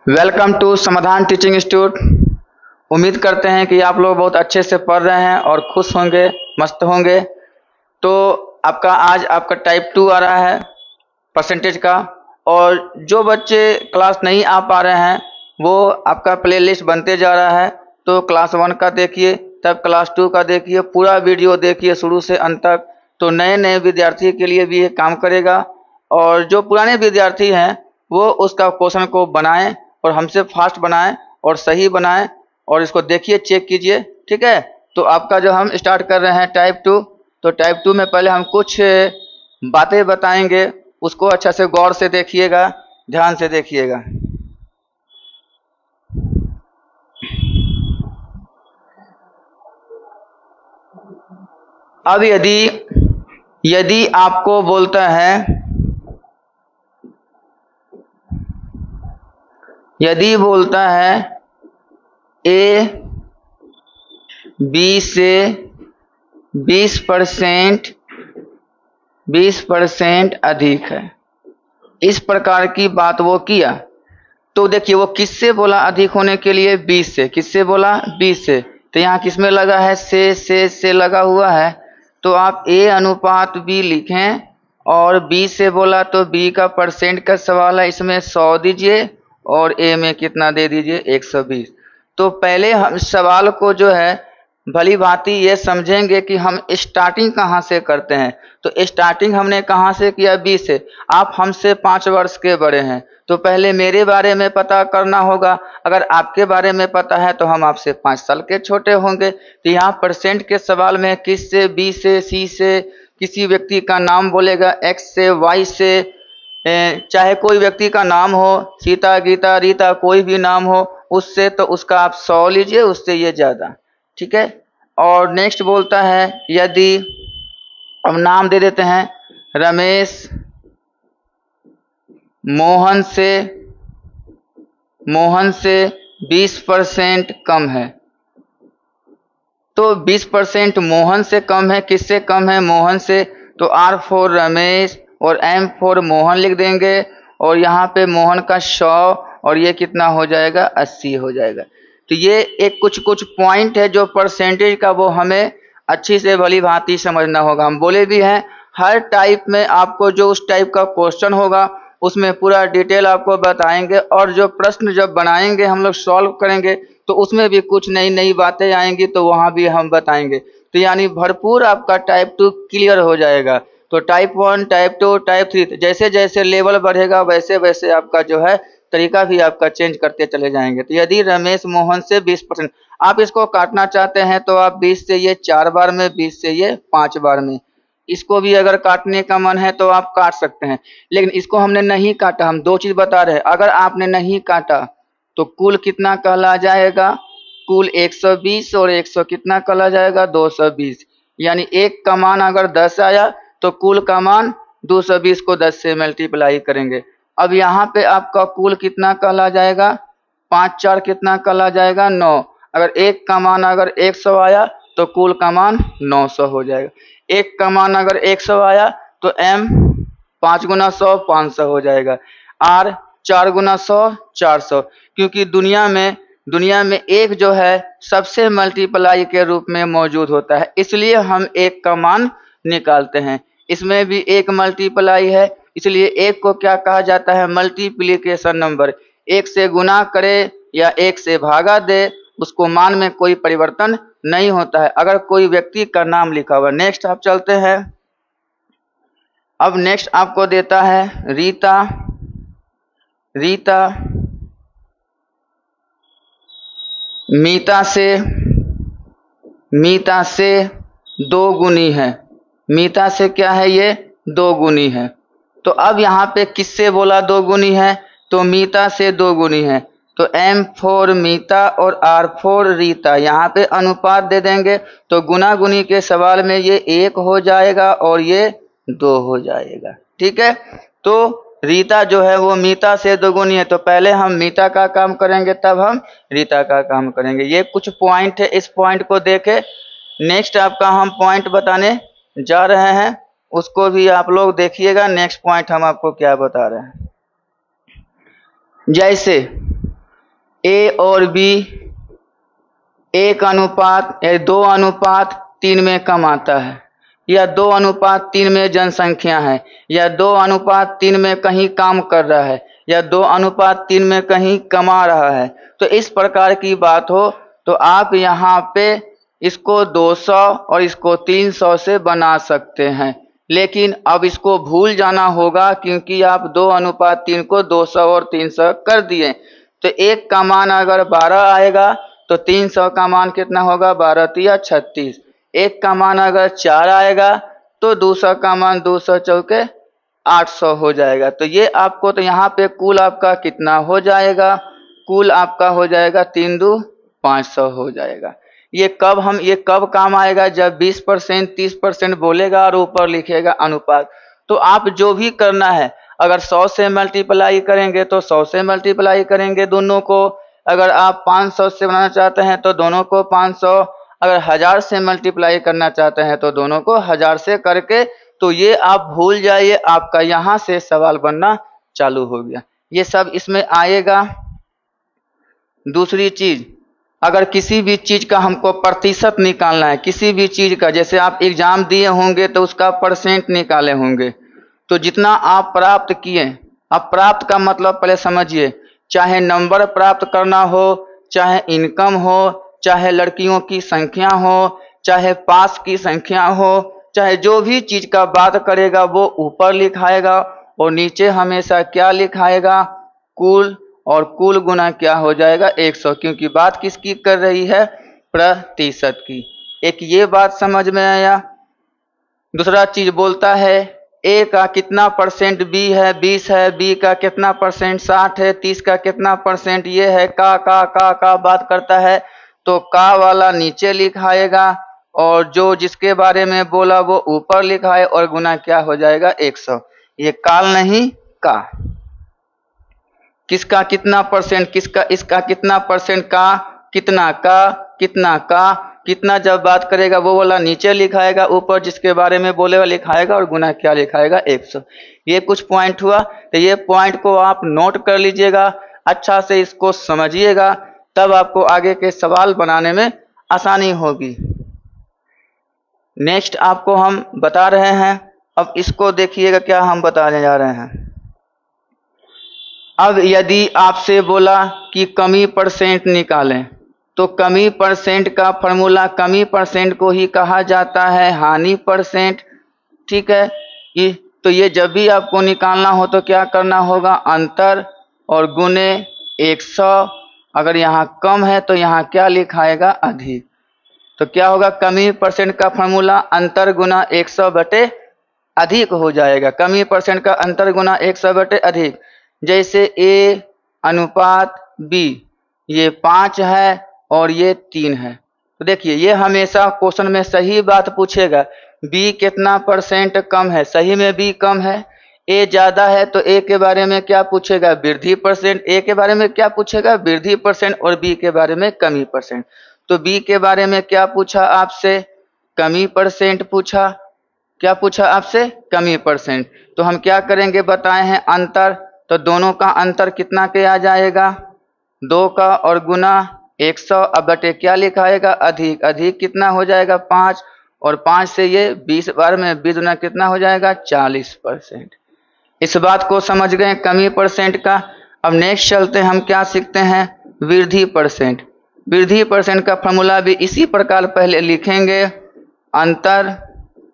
Welcome to समाधान teaching institute. उम्मीद करते हैं कि आप लोग बहुत अच्छे से पढ़ रहे हैं और खुश होंगे, मस्त होंगे। तो आपका टाइप 2 आ रहा है परसेंटेज का, और जो बच्चे क्लास नहीं आ पा रहे हैं वो आपका प्लेलिस्ट बनते जा रहा है। तो क्लास 1 का देखिए, तब क्लास 2 का देखिए, पूरा वीडियो देखिए शुरू से अंत तक। तो नए नए विद्यार्थी के लिए भी ये काम करेगा, और जो पुराने विद्यार्थी हैं वो उसका क्वेश्चन को बनाएं और हमसे फास्ट बनाएं और सही बनाएं, और इसको देखिए, चेक कीजिए, ठीक है। तो आपका जो हम स्टार्ट कर रहे हैं टाइप 2। तो टाइप 2 में पहले हम कुछ बातें बताएंगे, उसको अच्छा से गौर से देखिएगा, ध्यान से देखिएगा। अब यदि आपको बोलता है, यदि बोलता है ए बी से 20% अधिक है, इस प्रकार की बात वो किया, तो देखिए वो किससे बोला अधिक होने के लिए? 20 से। किससे बोला? 20 से। तो यहाँ किस में लगा है? से लगा हुआ है। तो आप ए अनुपात बी लिखें, और बी से बोला तो बी का परसेंट का सवाल है, इसमें 100 दीजिए और ए में कितना दे दीजिए? 120। तो पहले हम सवाल को जो है भली भांति ये समझेंगे कि हम स्टार्टिंग कहाँ से करते हैं। तो स्टार्टिंग हमने कहाँ से किया? 20 से। आप हमसे 5 वर्ष के बड़े हैं, तो पहले मेरे बारे में पता करना होगा। अगर आपके बारे में पता है तो हम आपसे 5 साल के छोटे होंगे। तो यहाँ परसेंट के सवाल में किस से? बी से, सी से, किसी व्यक्ति का नाम बोलेगा, एक्स से, वाई से, चाहे कोई व्यक्ति का नाम हो, सीता, गीता, रीता, कोई भी नाम हो, उससे तो उसका आप 100 लीजिए, उससे ये ज़्यादा, ठीक है। और नेक्स्ट बोलता है, यदि अब नाम दे देते हैं, रमेश मोहन से 20% कम है। तो 20% मोहन से कम है, किससे कम है? मोहन से। तो R फॉर रमेश और M फॉर मोहन लिख देंगे, और यहाँ पे मोहन का 100 और ये कितना हो जाएगा? 80 हो जाएगा। तो ये एक कुछ पॉइंट है जो परसेंटेज का, वो हमें अच्छी से भली भांति समझना होगा। हम बोले भी हैं हर टाइप में आपको जो उस टाइप का क्वेश्चन होगा उसमें पूरा डिटेल आपको बताएंगे, और जो प्रश्न जब बनाएंगे हम लोग सॉल्व करेंगे तो उसमें भी कुछ नई नई बातें आएंगी, तो वहाँ भी हम बताएंगे। तो यानी भरपूर आपका टाइप 2 क्लियर हो जाएगा। तो टाइप 1, टाइप 2, टाइप 3, जैसे जैसे लेवल बढ़ेगा वैसे वैसे आपका जो है तरीका भी आपका चेंज करते चले जाएंगे। तो यदि रमेश मोहन से 20%, आप इसको काटना चाहते हैं तो आप 20 से ये 4 बार में, 20 से ये 5 बार में, इसको भी अगर काटने का मन है तो आप काट सकते हैं। लेकिन इसको हमने नहीं काटा, हम 2 चीज बता रहे हैं। अगर आपने नहीं काटा तो कुल कितना कहला जाएगा? कुल 120, और 100 कितना कहला जाएगा? 220। यानी एक का मान अगर 10 आया तो कुल का मान 220 को 10 से मल्टीप्लाई करेंगे। अब यहाँ पे आपका कुल कितना कहला जाएगा? 5 4 कितना कहला जाएगा? 9। अगर एक का मान अगर 100 आया तो कुल का मान 900 हो जाएगा। एक का मान अगर 100 आया तो M 5 गुना 100 500 हो जाएगा। R 4 गुना 100 400। क्योंकि दुनिया में एक जो है सबसे मल्टीप्लाई के रूप में मौजूद होता है, इसलिए हम एक का मान निकालते हैं। इसमें भी एक मल्टीप्लाई है, इसलिए एक को क्या कहा जाता है? Multiplication number. एक से गुना करे या एक से भागा दे, उसको मान में कोई परिवर्तन नहीं होता है अगर कोई व्यक्ति का नाम लिखा हुआ। नेक्स्ट आप चलते हैं। अब नेक्स्ट आपको देता है रीता मीता से 2 गुनी है। मीता से क्या है? ये 2 गुनी है। तो अब यहाँ पे किससे बोला 2 गुनी है? तो मीता से 2 गुनी है। तो M फॉर मीता और R फॉर रीता, यहाँ पे अनुपात दे देंगे तो गुना गुनी के सवाल में ये 1 हो जाएगा और ये 2 हो जाएगा, ठीक है। तो रीता जो है वो मीता से 2 गुनी है, तो पहले हम मीता का काम करेंगे तब हम रीता का काम करेंगे। ये कुछ पॉइंट है, इस पॉइंट को देखे नेक्स्ट आपका हम पॉइंट बताने जा रहे हैं। उसको भी आप लोग देखिएगा। नेक्स्ट पॉइंट हम आपको क्या बता रहे हैं, जैसे ए और बी 1:2:3 में कमाता है, या 2:3 में जनसंख्या है, या 2:3 में कहीं काम कर रहा है, या 2:3 में कहीं कमा रहा है। तो इस प्रकार की बात हो तो आप यहाँ पे इसको 200 और इसको 300 से बना सकते हैं, लेकिन अब इसको भूल जाना होगा क्योंकि आप 2:3 को 200 और 300 कर दिए। तो 1 का मान अगर 12 आएगा तो 300 का मान कितना होगा, 12 तिया 36। 1 का मान अगर 4 आएगा तो 200 का मान 200 चौके 800 हो जाएगा। तो ये आपको, तो यहाँ पे कुल आपका कितना हो जाएगा, कुल आपका हो जाएगा 3 2 500 हो जाएगा। ये कब काम आएगा, जब 20% 30% बोलेगा और ऊपर लिखेगा अनुपात। तो आप जो भी करना है, अगर 100 से मल्टीप्लाई करेंगे तो 100 से मल्टीप्लाई करेंगे दोनों को, अगर आप 500 से बनाना चाहते हैं तो दोनों को 500, अगर 1000 से मल्टीप्लाई करना चाहते हैं तो दोनों को 1000 से करके, तो ये आप भूल जाइए, आपका यहाँ से सवाल बनना चालू हो गया। ये सब इसमें आएगा। दूसरी चीज, अगर किसी भी चीज का हमको प्रतिशत निकालना है, किसी भी चीज का, जैसे आप एग्जाम दिए होंगे तो उसका परसेंट निकाले होंगे, तो जितना आप प्राप्त किए, अब प्राप्त का मतलब पहले समझिए, चाहे नंबर प्राप्त करना हो, चाहे इनकम हो, चाहे लड़कियों की संख्या हो, चाहे पास की संख्या हो, चाहे जो भी चीज का बात करेगा वो ऊपर लिखाएगा और नीचे हमेशा क्या लिखाएगा, कुल, और कुल गुना क्या हो जाएगा 100, क्योंकि बात किसकी कर रही है, प्रतिशत की। एक ये बात समझ में आया। दूसरा चीज बोलता है ए का कितना परसेंट बी है, 20 है, बी का कितना परसेंट 60 है, 30 का कितना परसेंट ये है, का बात करता है, तो का वाला नीचे लिखाएगा और जो जिसके बारे में बोला वो ऊपर लिखाए और गुना क्या हो जाएगा 100। ये काल नहीं का, किसका कितना परसेंट, किसका, इसका कितना परसेंट, का कितना जब बात करेगा वो वाला नीचे लिखाएगा, ऊपर जिसके बारे में बोलेगा लिखाएगा और गुना क्या लिखाएगा 100। ये कुछ पॉइंट हुआ। तो ये पॉइंट को आप नोट कर लीजिएगा, अच्छा से इसको समझिएगा, तब आपको आगे के सवाल बनाने में आसानी होगी। नेक्स्ट आपको हम बता रहे हैं, अब इसको देखिएगा क्या हम बताने जा रहे हैं। अब यदि आपसे बोला कि कमी परसेंट निकालें, तो कमी परसेंट का फॉर्मूला, कमी परसेंट को ही कहा जाता है हानि परसेंट, ठीक है। तो ये जब भी आपको निकालना हो तो क्या करना होगा, अंतर और गुने 100, अगर यहाँ कम है तो यहाँ क्या लिखाएगा, अधिक। तो क्या होगा, कमी परसेंट का फॉर्मूला अंतर गुना 100 बटे अधिक हो जाएगा। कमी परसेंट का अंतर गुना 100 बटे अधिक। जैसे ए अनुपात बी, ये 5 है और ये 3 है, तो देखिए ये हमेशा क्वेश्चन में सही बात पूछेगा, बी कितना परसेंट कम है, सही में बी कम है। ए ज्यादा है तो ए के बारे में क्या पूछेगा, वृद्धि परसेंट। ए के बारे में क्या पूछेगा, वृद्धि परसेंट, और बी के बारे में कमी परसेंट। तो बी के बारे में क्या पूछा आपसे, कमी परसेंट पूछा। क्या पूछा आपसे, कमी परसेंट। तो हम क्या करेंगे, बताए हैं अंतर, तो दोनों का अंतर कितना के आ जाएगा, 2 का, और गुना 100, अब बटे क्या लिखाएगा, अधिक। अधिक कितना हो जाएगा 5, और 5 से ये 20 बार में 20 गुना कितना हो जाएगा 40%। इस बात को समझ गए कमी परसेंट का। अब नेक्स्ट चलते हैं, हम क्या सीखते हैं, वृद्धि परसेंट। वृद्धि परसेंट का फॉर्मूला भी इसी प्रकार पहले लिखेंगे, अंतर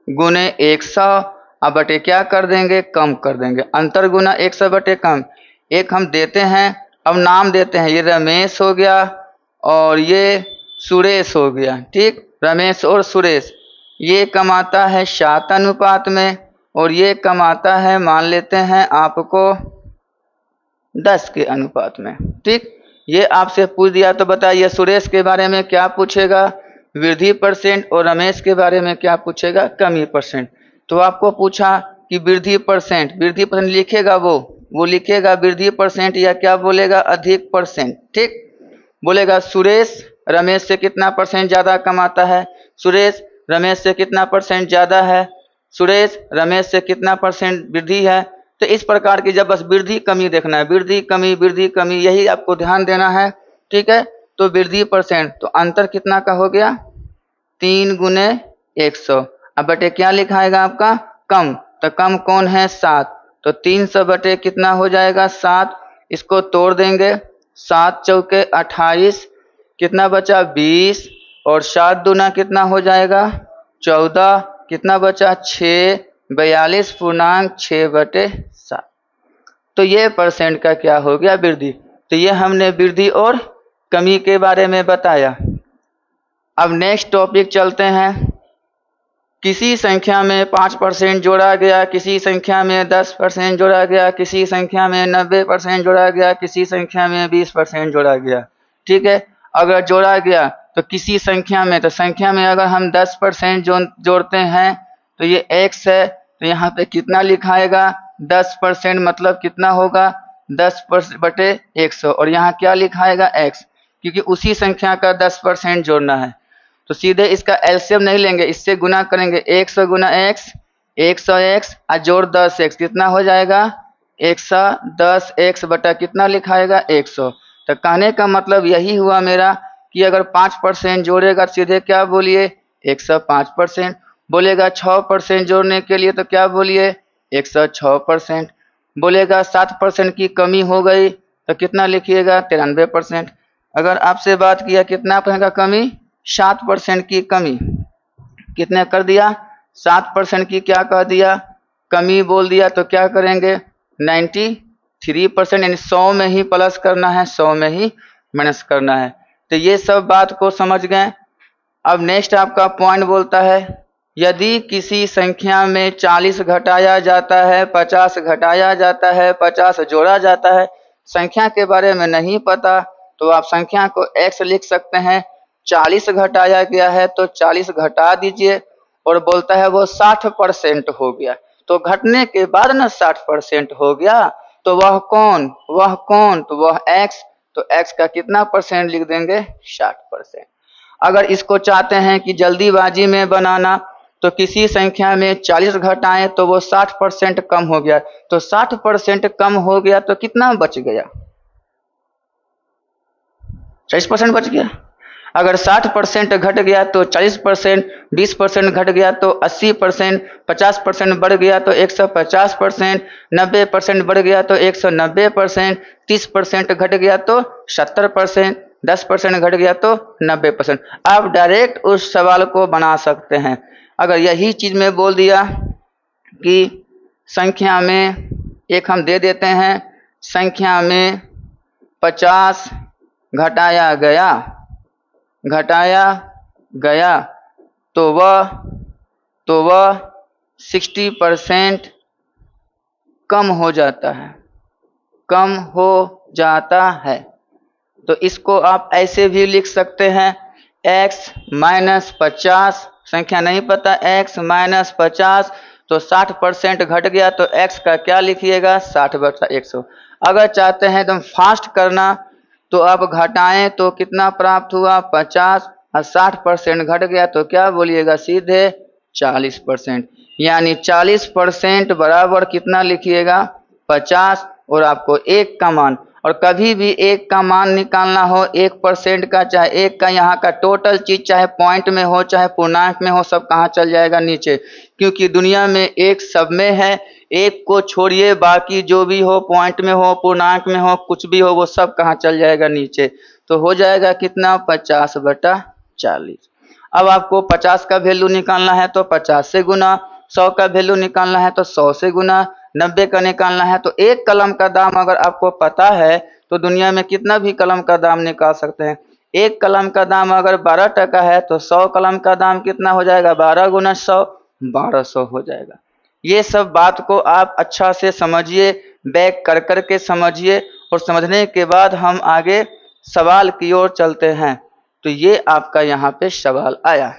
गुने 100, अब बटे क्या कर देंगे, कम कर देंगे। अंतर गुना 100 बटे कम। एक हम देते हैं, अब नाम देते हैं, ये रमेश हो गया और ये सुरेश हो गया, ठीक। रमेश और सुरेश, ये कमाता है 7 अनुपात में और ये कमाता है, मान लेते हैं आपको 10 के अनुपात में, ठीक। ये आपसे पूछ दिया तो बताइए सुरेश के बारे में क्या पूछेगा, वृद्धि परसेंट, और रमेश के बारे में क्या पूछेगा, कमी परसेंट। तो आपको पूछा कि वृद्धि परसेंट, वृद्धि परसेंट लिखेगा वो लिखेगा वृद्धि परसेंट, या क्या बोलेगा, अधिक परसेंट, ठीक। बोलेगा सुरेश रमेश से कितना परसेंट ज्यादा कमाता है, सुरेश रमेश से कितना परसेंट ज्यादा है, सुरेश रमेश से कितना % वृद्धि है। तो इस प्रकार की जब बस वृद्धि कमी देखना है, वृद्धि कमी यही आपको ध्यान देना है, ठीक है। तो वृद्धि %, तो अंतर कितना का हो गया 3 गुने 100। अब बटे क्या लिखाएगा आपका कम, तो कम कौन है 7, तो 300 बटे कितना हो जाएगा 7। इसको तोड़ देंगे, 7 चौके 28, कितना बचा 20, और 7 दूना कितना हो जाएगा 14, कितना बचा 6, 42.6/7। तो ये % का क्या हो गया वृद्धि। तो ये हमने वृद्धि और कमी के बारे में बताया। अब नेक्स्ट टॉपिक चलते हैं। किसी संख्या में 5% जोड़ा गया, किसी संख्या में 10% जोड़ा गया, किसी संख्या में 90% जोड़ा गया, किसी संख्या में 20% जोड़ा गया, ठीक है। अगर जोड़ा गया तो किसी संख्या में, तो संख्या में अगर हम 10% जोड़ते हैं तो ये x है, तो यहाँ पे कितना लिखाएगा 10% मतलब कितना होगा 10% बटे 100, और यहाँ क्या लिखाएगा x, क्योंकि उसी संख्या का 10% जोड़ना है। तो सीधे इसका एलसीएम नहीं लेंगे, इससे गुना करेंगे, 100 गुना x 100x और जोड़ 10x, कितना हो जाएगा 110x बटा कितना लिखाएगा 100। तो कहने का मतलब यही हुआ मेरा कि अगर 5% जोड़ेगा सीधे क्या बोलिए 105%, बोलेगा 6% जोड़ने के लिए तो क्या बोलिए 106%, बोलेगा 7% की कमी हो गई तो कितना लिखिएगा 93%। अगर आपसे बात किया कितना % का कमी 7% की कमी, कितने कर दिया 7% की क्या कह दिया कमी बोल दिया, तो क्या करेंगे 93%, यानी 100 में ही प्लस करना है, 100 में ही माइनस करना है। तो ये सब बात को समझ गए। अब नेक्स्ट आपका पॉइंट बोलता है यदि किसी संख्या में 40 घटाया जाता है, 50 घटाया जाता है, 50 जोड़ा जाता है, संख्या के बारे में नहीं पता तो आप संख्या को x लिख सकते हैं। 40 घटाया गया है तो 40 घटा दीजिए, और बोलता है वो 60% हो गया, तो घटने के बाद ना 60% हो गया, तो वह कौन तो वह x, तो x का कितना % लिख देंगे 60%। अगर इसको चाहते हैं कि जल्दीबाजी में बनाना तो किसी संख्या में 40 घटाएं तो वो 60% कम हो गया, तो 60% कम हो गया तो कितना बच गया 40% बच गया। अगर 60% घट गया तो 40%, 20% घट गया तो 80%, 50% बढ़ गया तो 150%, 90% बढ़ गया तो 190%, 30% घट गया तो 70%, 10% घट गया तो 90%। आप डायरेक्ट उस सवाल को बना सकते हैं। अगर यही चीज़ में बोल दिया कि संख्या में एक हम दे देते हैं, संख्या में 50 घटाया गया तो वह 60% कम हो जाता है। तो इसको आप ऐसे भी लिख सकते हैं x माइनस 50, संख्या नहीं पता, x माइनस 50, तो 60% घट गया तो x का क्या लिखिएगा 60/100। अगर चाहते हैं एकदम फास्ट करना तो आप घटाएं तो कितना प्राप्त हुआ 50, और 60% घट गया तो क्या बोलिएगा सीधे 40%, यानी 40% बराबर कितना लिखिएगा 50, और आपको एक का मान, और कभी भी एक का मान निकालना हो 1% का, चाहे एक का यहाँ का टोटल चीज चाहे पॉइंट में हो चाहे पूर्णांक में हो, सब कहाँ चल जाएगा नीचे, क्योंकि दुनिया में एक सब में है, एक को छोड़िए बाकी जो भी हो पॉइंट में हो पूर्णांक में हो कुछ भी हो वो सब कहाँ चल जाएगा नीचे। तो हो जाएगा कितना 50/40। अब आपको 50 का वैल्यू निकालना है तो 50 से गुना, 100 का वैल्यू निकालना है तो 100 से गुना, 90 का निकालना है तो एक कलम का दाम अगर आपको पता है तो दुनिया में कितना भी कलम का दाम निकाल सकते हैं। एक कलम का दाम अगर 12 टका है तो 100 कलम का दाम कितना हो जाएगा 12 गुना 100, 1200 हो जाएगा। ये सब बात को आप अच्छा से समझिए, बैक कर कर के समझिए, और समझने के बाद हम आगे सवाल की ओर चलते हैं। तो ये आपका यहाँ पे सवाल आया,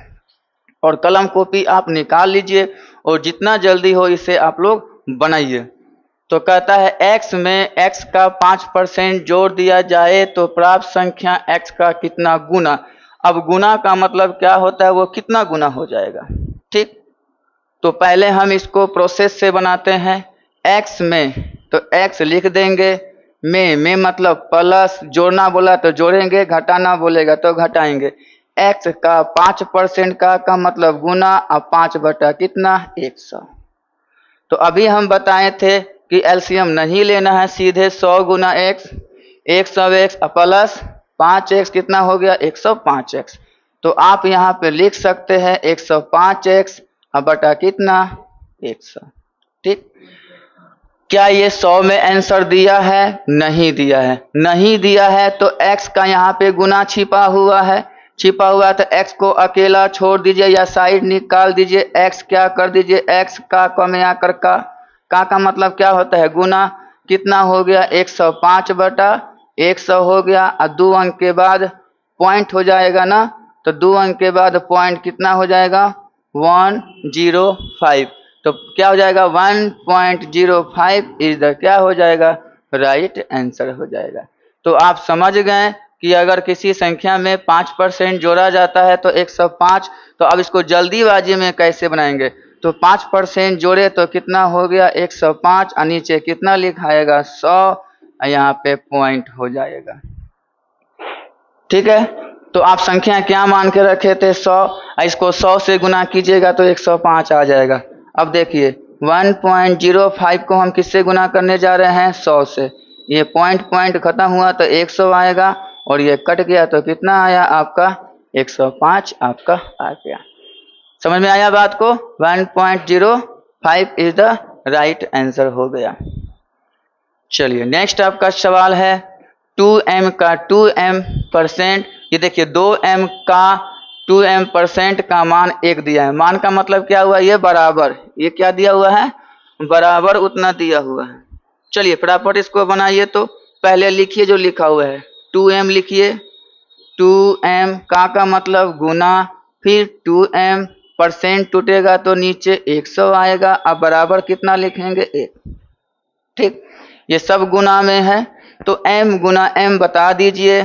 और कलम कॉपी आप निकाल लीजिए और जितना जल्दी हो इसे आप लोग बनाइए। तो कहता है x में x का 5% जोड़ दिया जाए तो प्राप्त संख्या x का कितना गुना। अब गुना का मतलब क्या होता है, वो कितना गुना हो जाएगा, ठीक। तो पहले हम इसको प्रोसेस से बनाते हैं। x में तो x लिख देंगे, में मतलब प्लस, जोड़ना बोला तो जोड़ेंगे, घटाना बोलेगा तो घटाएंगे। x का 5% का मतलब गुना, अब 5 बटा कितना 100। तो अभी हम बताए थे कि एलसीएम नहीं लेना है, सीधे 100 गुना x, 100x प्लस 5x कितना हो गया 105x। तो आप यहाँ पे लिख सकते हैं 105x बटा कितना 100। ठीक, क्या ये 100 में आंसर दिया है? नहीं दिया है। नहीं दिया है तो x का यहाँ पे गुना छिपा हुआ है, छिपा हुआ है तो x को अकेला छोड़ दीजिए या साइड निकाल दीजिए। x क्या कर दीजिए, x का में आकर का मतलब क्या होता है गुना, कितना हो गया 105 बटा 100 हो गया। और 2 अंक के बाद पॉइंट हो जाएगा ना, तो 2 अंक के बाद पॉइंट कितना हो जाएगा 105। तो क्या हो जाएगा 1.05 इज द क्या हो जाएगा राइट आंसर हो जाएगा। तो आप समझ गए कि अगर किसी संख्या में 5% जोड़ा जाता है तो 105। तो अब इसको जल्दीबाजी में कैसे बनाएंगे, तो 5% जोड़े तो कितना हो गया 105 और नीचे कितना लिखाएगा 100, यहाँ पे पॉइंट हो जाएगा। ठीक है, तो आप संख्या क्या मान के रखे थे 100, इसको 100 से गुना कीजिएगा तो 105 आ जाएगा। अब देखिए 1.05 को हम किससे गुना करने जा रहे हैं 100 से, ये पॉइंट खत्म हुआ तो 100 आएगा और ये कट गया तो कितना आया आपका 105 आपका आ गया। समझ में आया बात को, 1.05 इज द राइट आंसर हो गया। चलिए नेक्स्ट आपका सवाल है 2m का 2m%। ये देखिए 2m का 2m% का मान 1 दिया है। मान का मतलब क्या हुआ, ये बराबर, ये क्या दिया हुआ है बराबर उतना दिया हुआ है। चलिए फटाफट इसको बनाइए। तो पहले लिखिए जो लिखा हुआ है 2m लिखिए, 2m का मतलब गुना, फिर 2m% टूटेगा तो नीचे 100 आएगा। अब बराबर कितना लिखेंगे 1। ठीक, ये सब गुना में है तो m गुना m बता दीजिए।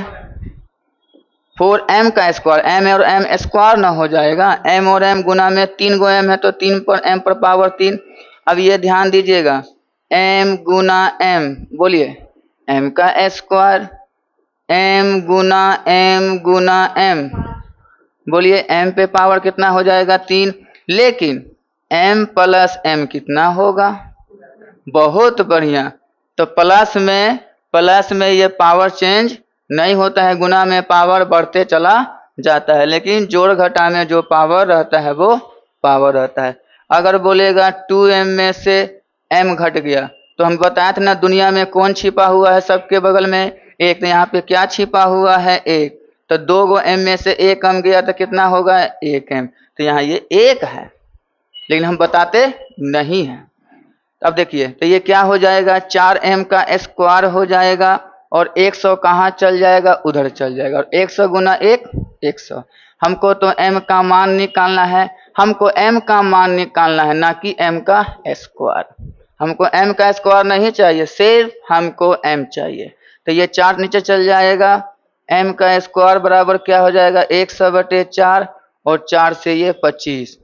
4m का स्क्वायर, m और m स्क्वायर ना हो जाएगा, m और m गुना में 3 गो m है तो 3 पर m पर पावर 3। अब ये ध्यान दीजिएगा m गुना m, बोलिए m का स्क्वायर, m गुना m, बोलिए m पे पावर कितना हो जाएगा 3। लेकिन m प्लस m कितना होगा, बहुत बढ़िया। तो प्लस में ये पावर चेंज नहीं होता है, गुना में पावर बढ़ते चला जाता है, लेकिन जोड़ घटा में जो पावर रहता है वो पावर रहता है। अगर बोलेगा 2m में से m घट गया तो हम बताए थे ना दुनिया में कौन छिपा हुआ है सबके बगल में 1, तो यहाँ पे क्या छिपा हुआ है 1। तो 2 गो m में से 1 कम गया तो कितना होगा 1m, तो यहाँ ये 1 है लेकिन हम बताते नहीं हैं। अब देखिए तो ये क्या हो जाएगा 4m का स्क्वायर हो जाएगा और 100 कहाँ चल जाएगा उधर चल जाएगा, और 100 गुना 1 100। हमको तो m का मान निकालना है, हमको m का मान निकालना है ना कि m का स्क्वायर। हमको m का स्क्वायर नहीं चाहिए, सिर्फ हमको m चाहिए। तो ये 4 नीचे चल जाएगा, m का स्क्वायर बराबर क्या हो जाएगा 100/4 और 4 से ये 25।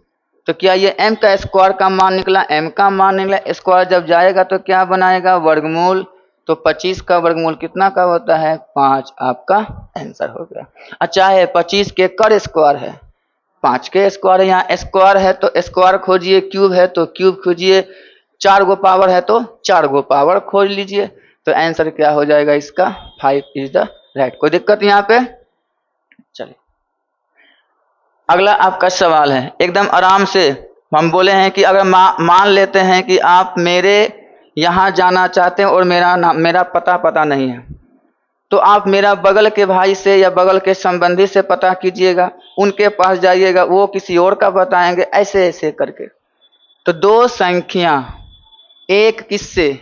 तो क्या ये m का स्क्वायर का मान निकला, m का मान निकला। स्क्वायर जब जाएगा तो क्या बनाएगा वर्गमूल, तो 25 का वर्गमूल कितना का होता है 5, आपका आंसर हो गया। अच्छा है 25 के कर स्क्वायर है, 5 के स्क्वायर है, यहाँ स्क्वायर है तो स्क्वायर खोजिए, क्यूब है तो क्यूब खोजिए, 4 गो पावर है तो 4 गो पावर खोज लीजिए। तो आंसर क्या हो जाएगा इसका 5 इज द राइट। कोई दिक्कत यहाँ पे। चलिए अगला आपका सवाल है, एकदम आराम से हम बोले हैं कि अगर मान लेते हैं कि आप मेरे यहाँ जाना चाहते हैं और मेरा पता नहीं है, तो आप मेरा बगल के भाई से या बगल के संबंधी से पता कीजिएगा, उनके पास जाइएगा, वो किसी और का बताएंगे, ऐसे ऐसे करके। तो 2 संख्या एक किससे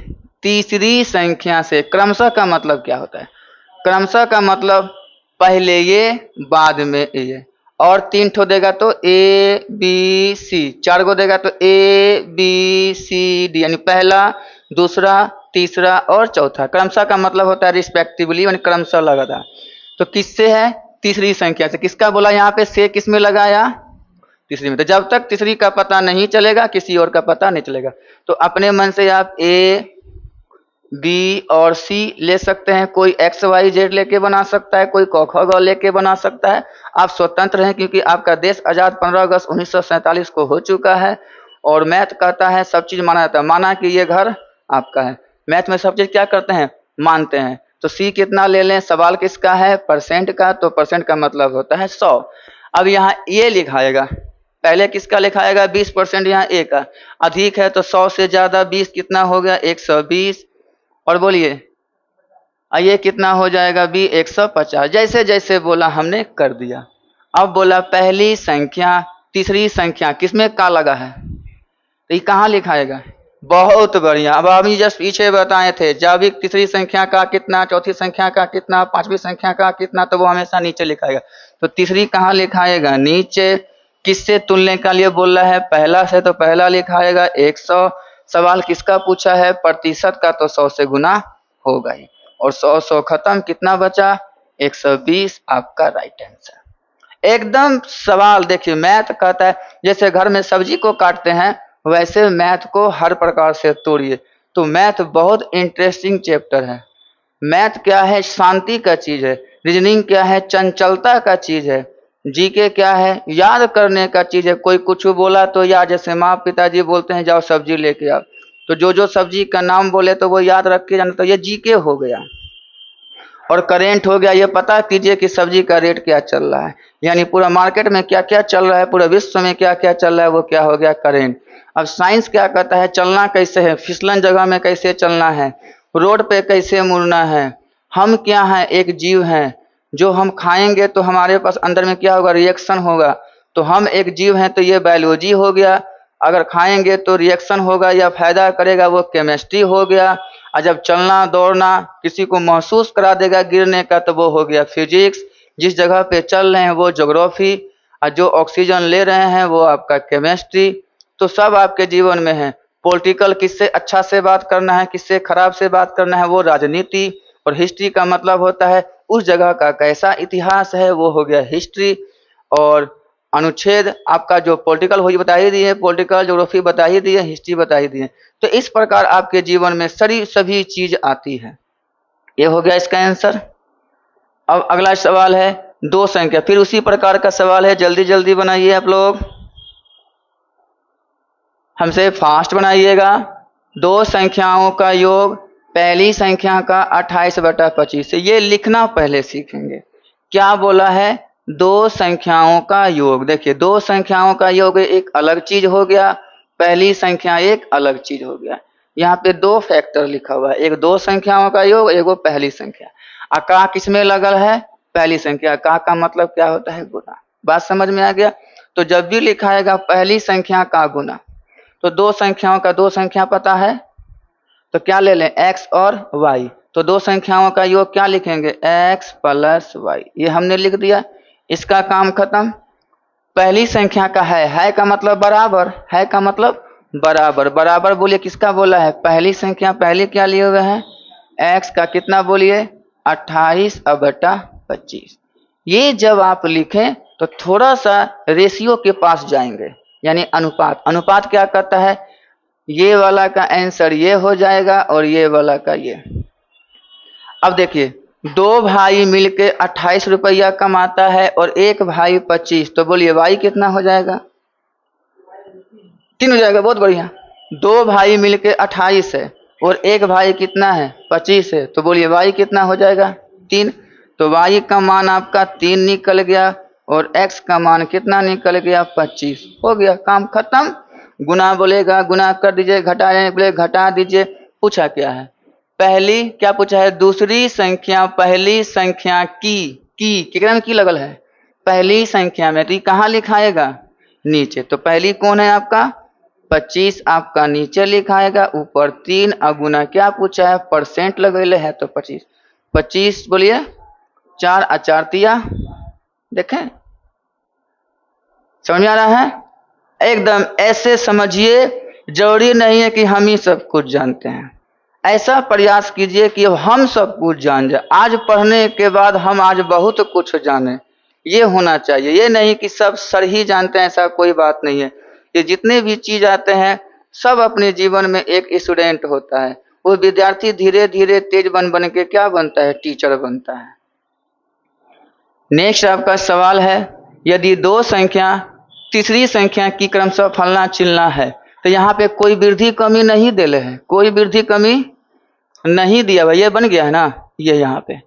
तीसरी संख्या से, क्रमशः का मतलब क्या होता है, क्रमशः का मतलब पहले ये बाद में ये, और 3 ठो देगा तो ए बी सी, 4 गो देगा तो ए बी सी डी, यानी पहला दूसरा तीसरा और चौथा। क्रमशः का मतलब होता है रिस्पेक्टिवली, यानी क्रमशः लगातार। तो किससे है तीसरी संख्या से, किसका बोला यहाँ पे से किस में लगाया तीसरी में। तो जब तक तीसरी का पता नहीं चलेगा किसी और का पता नहीं चलेगा। तो अपने मन से आप ए बी और सी ले सकते हैं, कोई एक्स वाई जेड लेके बना सकता है, कोई क ख ग लेके बना सकता है। आप स्वतंत्र हैं क्योंकि आपका देश आजाद 15 अगस्त 1947 को हो चुका है। और मैथ कहता है सब चीज माना जाता है, माना कि ये घर आपका है। मैथ में सब चीज क्या करते हैं, मानते हैं। तो सी कितना ले लें, सवाल किसका है, परसेंट का, तो परसेंट का मतलब होता है 100। अब यहाँ ये लिखाएगा, पहले किसका लिखाएगा, 20%, यहाँ ए का। अधिक है तो 100 से ज्यादा 20 कितना हो गया, 120। और बोलिए ये कितना हो जाएगा, बी 150। जैसे जैसे बोला हमने कर दिया। अब बोला पहली संख्या तीसरी संख्या किसमें का लगा है, तो ये कहाँ लिखाएगा। बहुत बढ़िया। अब अभी जस्ट पीछे बताए थे, जब भी तीसरी संख्या का कितना, चौथी संख्या का कितना, पांचवी संख्या का कितना, तो वो हमेशा नीचे लिखाएगा। तो तीसरी कहाँ लिखाएगा, नीचे। किससे तुलने का लिए बोल रहा है, पहला से, तो पहला लिखाएगा 100। सवाल किसका पूछा है, प्रतिशत का, तो 100 से गुना होगा ही। और 100 खत्म, कितना बचा, 120 आपका राइट आंसर। एकदम सवाल देखिए, मैथ कहता है जैसे घर में सब्जी को काटते हैं वैसे मैथ को हर प्रकार से तोड़िए। तो मैथ बहुत इंटरेस्टिंग चैप्टर है। मैथ क्या है, शांति का चीज है। रीजनिंग क्या है, चंचलता का चीज है। जीके क्या है, याद करने का चीज है। कोई कुछ बोला तो याद, जैसे माँ पिताजी बोलते हैं जाओ सब्जी लेके आओ, तो जो सब्जी का नाम बोले तो वो याद रख के जाना, तो ये जीके हो गया। और करेंट हो गया, ये पता कीजिए कि सब्जी का रेट क्या चल रहा है, यानी पूरा मार्केट में क्या क्या चल रहा है, पूरे विश्व में क्या क्या चल रहा है, वो क्या हो गया, करेंट। अब साइंस क्या कहता है, चलना कैसे है, फिसलन जगह में कैसे चलना है, रोड पे कैसे मुड़ना है। हम क्या हैं, एक जीव हैं। जो हम खाएंगे तो हमारे पास अंदर में क्या होगा, रिएक्शन होगा। तो हम एक जीव हैं, तो ये बायोलॉजी हो गया। अगर खाएंगे तो रिएक्शन होगा या फायदा करेगा, वो केमिस्ट्री हो गया। और जब चलना दौड़ना किसी को महसूस करा देगा गिरने का, तो वो हो गया फिजिक्स। जिस जगह पे चल रहे हैं वो ज्योग्राफी, और जो ऑक्सीजन ले रहे हैं वो आपका केमिस्ट्री। तो सब आपके जीवन में है। पॉलिटिकल, किससे अच्छा से बात करना है, किससे खराब से बात करना है, वो राजनीति। और हिस्ट्री का मतलब होता है उस जगह का कैसा इतिहास है, वो हो गया हिस्ट्री। और अनुच्छेद आपका जो पॉलिटिकल हो बता ही दिए, पॉलिटिकल ज्योग्राफी बता ही दिए, हिस्ट्री बता ही दिए। तो इस प्रकार आपके जीवन में सभी चीज आती है। ये हो गया इसका आंसर। अब अगला सवाल है दो संख्या, फिर उसी प्रकार का सवाल है, जल्दी जल्दी बनाइए आप लोग, हमसे फास्ट बनाइएगा। दो संख्याओं का योग, पहली संख्या का 28/25 से, ये लिखना पहले सीखेंगे। क्या बोला है, दो संख्याओं का योग। देखिए दो संख्याओं का योग एक अलग चीज हो गया, पहली संख्या एक अलग चीज हो गया। यहाँ पे दो फैक्टर लिखा हुआ है, एक दो संख्याओं का योग, एक वो पहली संख्या। का किसमें लगल है, पहली संख्या। का मतलब क्या होता है, गुना। बात समझ में आ गया। तो जब भी लिखाएगा पहली संख्या का गुना, तो दो संख्याओं का, दो संख्या पता है तो क्या ले लें, x और y। तो दो संख्याओं का योग क्या लिखेंगे, x + y। ये हमने लिख दिया, इसका काम खत्म। पहली संख्या का है का मतलब बराबर, है का मतलब बराबर। बराबर बोलिए किसका बोला है, पहली संख्या, पहले क्या लिए हुए हैं, x का कितना बोलिए, 28/25। ये जब आप लिखें तो थोड़ा सा रेशियो के पास जाएंगे, यानी अनुपात। अनुपात क्या करता है, ये वाला का आंसर ये हो जाएगा और ये वाला का ये। अब देखिए दो भाई मिलके 28 रुपया कमाता है और एक भाई 25, तो बोलिए भाई कितना हो जाएगा, 3 हो जाएगा। बहुत बढ़िया। दो भाई मिलके 28 है और एक भाई कितना है, 25 है, तो बोलिए भाई कितना हो जाएगा, 3। तो y का मान आपका 3 निकल गया और x का मान कितना निकल गया, 25। हो गया, काम खत्म। गुना बोलेगा गुना कर दीजिए, घटाए बोले घटा दीजिए। पूछा क्या है, पहली क्या पूछा है, दूसरी संख्या पहली संख्या की कितना में की लगल है, पहली संख्या में। तो ये कहाँ लिखाएगा, नीचे। तो पहली कौन है आपका, 25 आपका नीचे लिखाएगा, ऊपर 3। अगुना क्या पूछा है, परसेंट लगेले है तो 25 बोलिए 4 अचारतिया। देखें समझ में आ रहा है, एकदम ऐसे समझिए। जरूरी नहीं है कि हम ही सब कुछ जानते हैं, ऐसा प्रयास कीजिए कि हम सब कुछ जान जाए। आज पढ़ने के बाद हम आज बहुत कुछ जाने, ये होना चाहिए। ये नहीं कि सब सर ही जानते हैं, ऐसा कोई बात नहीं है। ये जितने भी चीज आते हैं सब अपने जीवन में एक स्टूडेंट होता है। वो विद्यार्थी धीरे धीरे तेज बन के क्या बनता है, टीचर बनता है। नेक्स्ट आपका सवाल है, यदि दो संख्या तीसरी संख्या की क्रमशः फलना चिलना है, तो यहाँ पे कोई वृद्धि कमी नहीं दिले है, कोई वृद्धि कमी नहीं दिया भाई, ये बन गया है ना। ये यहाँ पे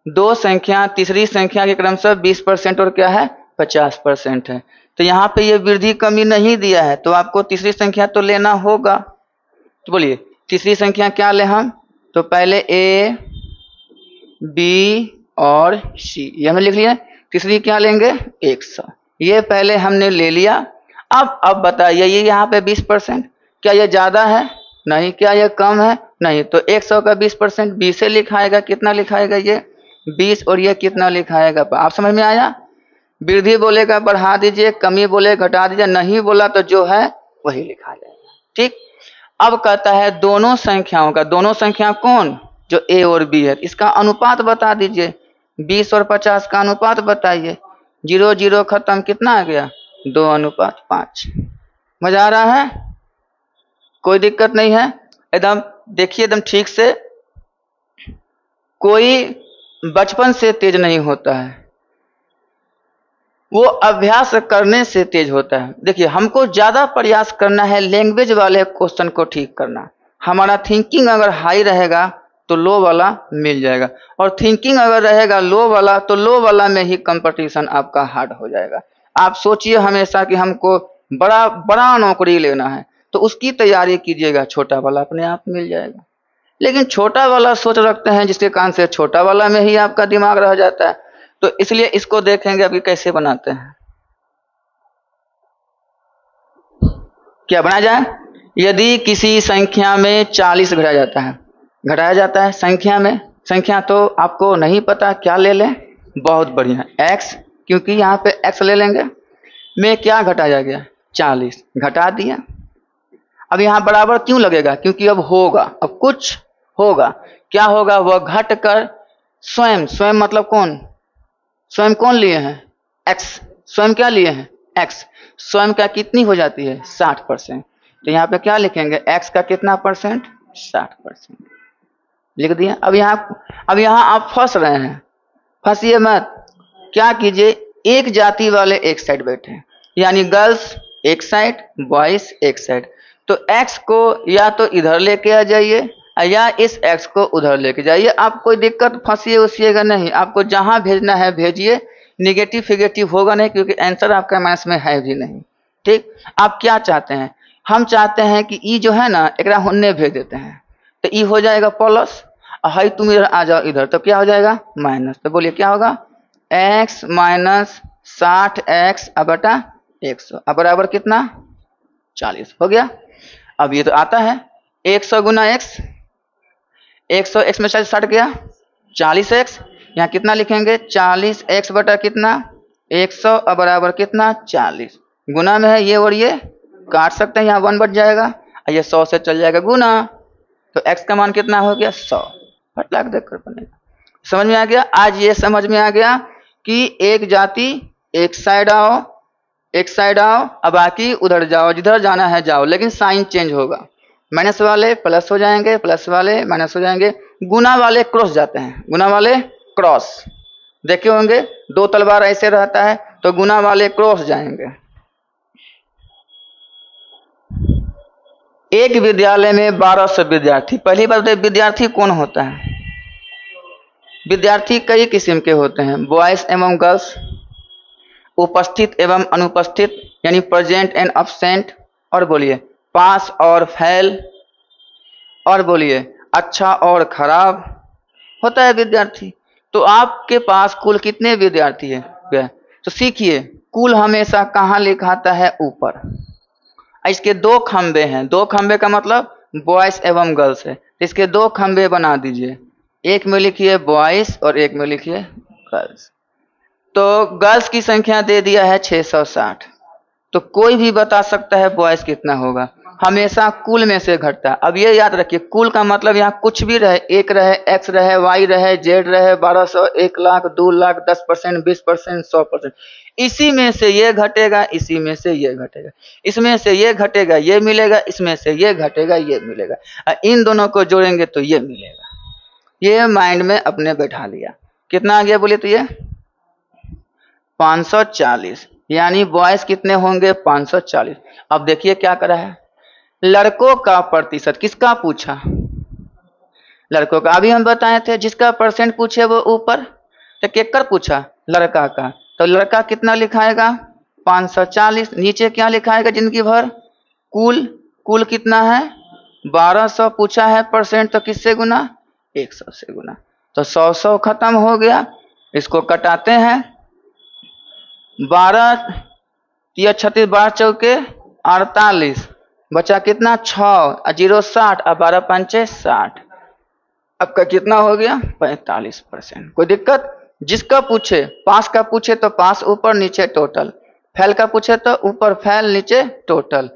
दो संख्या तीसरी संख्या के क्रमशः 20% और क्या है 50% है, तो यहाँ पे ये वृद्धि कमी नहीं दिया है, तो आपको तीसरी संख्या तो लेना होगा। तो बोलिए तीसरी संख्या क्या ले हम, तो पहले ए बी और सी, ये हमने लिख लिया। तीसरी क्या लेंगे 100, ये पहले हमने ले लिया। अब बताइए ये यहाँ पे 20%, क्या ये ज्यादा है, नहीं। क्या ये कम है, नहीं। तो 100 का 20% 20 से लिखाएगा, कितना लिखाएगा ये 20, और ये कितना लिखाएगा। आप समझ में आया। वृद्धि बोलेगा बढ़ा दीजिए, कमी बोले घटा दीजिए, नहीं बोला तो जो है वही लिखा जाएगा। ठीक। अब कहता है दोनों संख्याओं का, दोनों संख्या कौन, जो ए और बी है, इसका अनुपात बता दीजिए। 20 और 50 का अनुपात बताइए। 0 0 खत्म, कितना आ गया 2:5। मजा आ रहा है, कोई दिक्कत नहीं है। एकदम देखिए एकदम ठीक से। कोई बचपन से तेज नहीं होता है, वो अभ्यास करने से तेज होता है। देखिए हमको ज्यादा प्रयास करना है लैंग्वेज वाले क्वेश्चन को ठीक करना। हमारा थिंकिंग अगर हाई रहेगा तो लो वाला मिल जाएगा, और थिंकिंग अगर रहेगा लो वाला तो लो वाला में ही कंपटीशन आपका हार्ड हो जाएगा। आप सोचिए हमेशा कि हमको बड़ा बड़ा नौकरी लेना है, तो उसकी तैयारी कीजिएगा, छोटा वाला अपने आप मिल जाएगा। लेकिन छोटा वाला सोच रखते हैं जिसके कारण से छोटा वाला में ही आपका दिमाग रह जाता है। तो इसलिए इसको देखेंगे अभी कैसे बनाते हैं। क्या बनाया जाए, यदि किसी संख्या में 40 घटाया जाता है संख्या में, संख्या तो आपको नहीं पता, क्या ले लें, बहुत बढ़िया x, क्योंकि यहाँ पे x ले लेंगे। में क्या घटाया गया 40, घटा दिया। अब यहाँ बराबर क्यों लगेगा, क्योंकि अब होगा, अब कुछ होगा। क्या होगा, वह घट कर स्वयं, स्वयं मतलब कौन, स्वयं कौन लिए हैं x, स्वयं क्या लिए हैं x, स्वयं का कितनी हो जाती है 60%। तो यहाँ पे क्या लिखेंगे x का कितना परसेंट 60% लिख दिया। अब यहाँ आप फंस रहे हैं, फंसिए मत। क्या कीजिए, एक जाति वाले एक साइड बैठे, यानी गर्ल्स एक साइड बॉयज एक साइड। तो x को या तो इधर लेके आ जाइए या इस x को उधर लेके जाइए। आप कोई दिक्कत फंसिए उसिएगा नहीं, आपको जहां भेजना है भेजिए। निगेटिव फिगेटिव होगा नहीं, क्योंकि आंसर आपका मैथ्स में है भी नहीं। ठीक। आप क्या चाहते हैं, हम चाहते हैं कि ई जो है ना एकरा होने भेज देते हैं, तो ई हो जाएगा प्लस, हाई तुम इधर आ जाओ इधर, तो क्या हो जाएगा माइनस। तो बोलिए क्या होगा x माइनस 60x बटा 100 अब बराबर कितना 40 हो गया। अब ये तो आता है 100 गुना x, 100 x में 60 गया 40x, यहाँ कितना लिखेंगे 40x बटा कितना 100 अब बराबर कितना 40। गुना में है ये और ये काट सकते हैं, यहाँ 1 बच जाएगा, ये 100 से चल जाएगा गुना, तो x का मान कितना हो गया 100। फटलाक देखकर बनेगा। समझ में आ गया। आज ये समझ में आ गया कि एक जाति एक साइड आओ, एक साइड आओ, अब बाकी उधर जाओ, जिधर जाना है जाओ, लेकिन साइन चेंज होगा। माइनस वाले प्लस हो जाएंगे, प्लस वाले माइनस हो जाएंगे, गुना वाले क्रॉस जाते हैं, गुना वाले क्रॉस देखे होंगे, 2 तलवार ऐसे रहता है तो गुना वाले क्रॉस जाएंगे। एक विद्यालय में 1200 विद्यार्थी। पहली बात है विद्यार्थी कौन होता है, विद्यार्थी कई किस्म के होते हैं, बॉयज एवं गर्ल्स, उपस्थित एवं अनुपस्थित यानी प्रेजेंट एंड अब्सेंट, और बोलिए पास और फेल, और बोलिए अच्छा और खराब होता है विद्यार्थी। तो आपके पास कुल कितने विद्यार्थी है, तो सीखिए कुल हमेशा कहाँ लिखाता है ऊपर। इसके 2 खंबे हैं, 2 खंबे का मतलब बॉयज एवं गर्ल्स है, तो इसके 2 खंबे बना दीजिए, एक में लिखिए बॉयज और एक में लिखिए गर्ल्स। तो गर्ल्स की संख्या दे दिया है 660, तो कोई भी बता सकता है बॉयज कितना होगा। हमेशा कुल में से घटता है। अब ये याद रखिए, कुल का मतलब यहाँ कुछ भी रहे, एक रहे, एक्स रहे, वाई रहे, जेड रहे, 1200, 1 लाख, 2 लाख, 10%, 20%, 100%, इसी में से ये घटेगा, इसी में से ये घटेगा, इसमें से ये घटेगा, ये मिलेगा, इसमें से ये घटेगा, ये मिलेगा, इन दोनों को जोड़ेंगे तो ये मिलेगा। ये माइंड में अपने बैठा लिया। कितना आ गया बोलिए तो ये 540, यानी बॉयज कितने होंगे 540। अब देखिए क्या करा है, लड़कों का प्रतिशत किसका पूछा, लड़कों का। अभी हम बताए थे जिसका परसेंट पूछे वो ऊपर, तो केकर पूछा, लड़का का, तो लड़का कितना लिखाएगा 540, नीचे क्या लिखाएगा जिंदगी भर, कुल, कुल कितना है 1200 पूछा है परसेंट, तो किससे गुना 100 से गुना, तो 100 खत्म हो गया। इसको कटाते हैं, 12 या 36, 12 चौके 48, बचा कितना 6, 0 60, और 12 पंचे 60, आपका कितना हो गया 45%। कोई दिक्कत, जिसका पूछे, पास का पूछे तो पास ऊपर नीचे टोटल, फैल का पूछे तो ऊपर फैल नीचे टोटल,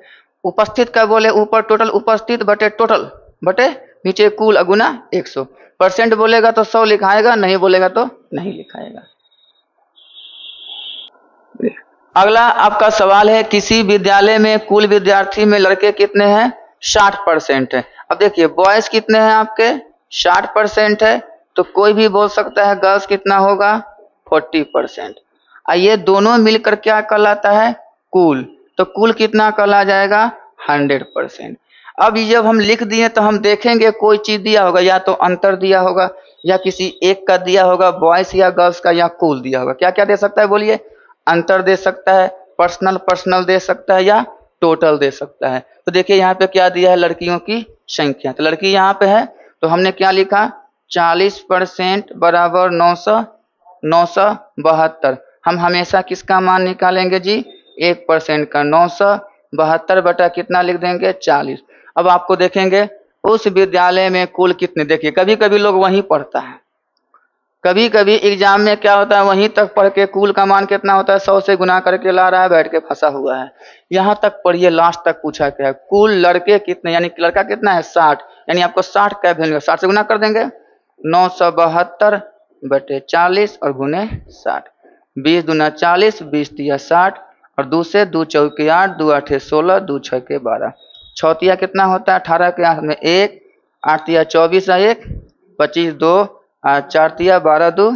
उपस्थित का बोले ऊपर टोटल उपस्थित बटे टोटल बटे नीचे कुल अगुना 100, परसेंट बोलेगा तो 100 लिखाएगा, नहीं बोलेगा तो नहीं लिखाएगा। अगला आपका सवाल है, किसी विद्यालय में कुल विद्यार्थी में लड़के कितने हैं 60% है। अब देखिए बॉयज कितने हैं आपके 60% है, तो कोई भी बोल सकता है गर्ल्स कितना होगा 40%। ये दोनों मिलकर क्या कहलाता है कुल, तो कुल कितना कहला जाएगा 100%। अब ये जब हम लिख दिए तो हम देखेंगे कोई चीज दिया होगा, या तो अंतर दिया होगा, या किसी एक का दिया होगा, बॉयज या गर्ल्स का, या कुल दिया होगा। क्या क्या दे सकता है बोलिए, अंतर दे सकता है, पर्सनल दे सकता है, या टोटल दे सकता है। तो देखिए यहाँ पे क्या दिया है, लड़कियों की संख्या, तो लड़की यहाँ पे है, तो हमने क्या लिखा 40% बराबर 972। हम हमेशा किसका मान निकालेंगे जी 1% का, 972 बटा कितना लिख देंगे 40। अब आपको देखेंगे उस विद्यालय में कुल कितने, देखिए कभी कभी लोग वहीं पढ़ता है, कभी कभी एग्जाम में क्या होता है वहीं तक पढ़ के कुल का मान कितना होता है 100 से गुना करके ला रहा है, बैठ के फंसा हुआ है। यहाँ तक पढ़िए, लास्ट तक पूछा क्या है, कुल लड़के कितने, यानी लड़का कितना है 60, यानी आपको 60 का वैल्यू 60 से गुना कर देंगे, 972 बटे 40 और गुने 60, 20 दूना 40, 20 तिया 60, और 2 से 2 चौके 8, 2 आठे 16, 2 छके 12, 6 तिया कितना होता है 18 के 8 में 1, 8 तिया 24 1, 25 2, 4 तिया 12 2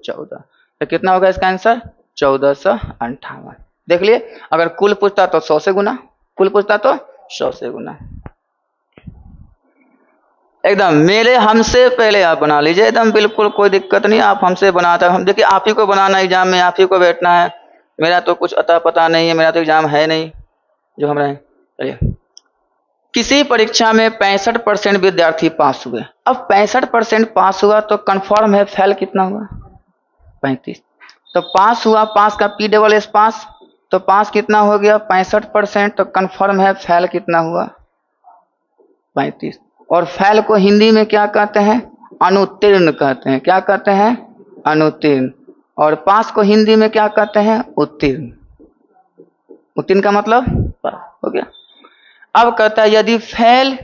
14, तो कितना होगा इसका आंसर 1458। देख लिए, अगर कुल पूछता तो 100 से गुना, कुल पूछता तो 100 से गुना। एकदम मेरे हमसे पहले आप बना लीजिए, एकदम बिल्कुल कोई दिक्कत नहीं, आप हमसे बनाते हैं। हम देखिए आप ही को बनाना एग्जाम में, आप ही को बैठना है, मेरा तो कुछ अता पता नहीं है, मेरा तो एग्जाम है नहीं जो हम रहे। चलिए, किसी परीक्षा में 65% विद्यार्थी पास हुए। अब 65% पास हुआ तो कंफर्म है, फेल कितना हुआ 35, तो पास हुआ, पास का पी डबल एस पास, तो पास कितना हो गया 65%, तो कंफर्म है फेल कितना हुआ 35। और फेल को हिंदी में क्या कहते हैं अनुत्तीर्ण कहते हैं, क्या कहते हैं अनुत्तीर्ण, और पास को हिंदी में क्या कहते हैं उत्तीर्ण, उत्तीर्ण का मतलब पास हो गया। अब कहता है यदि फेल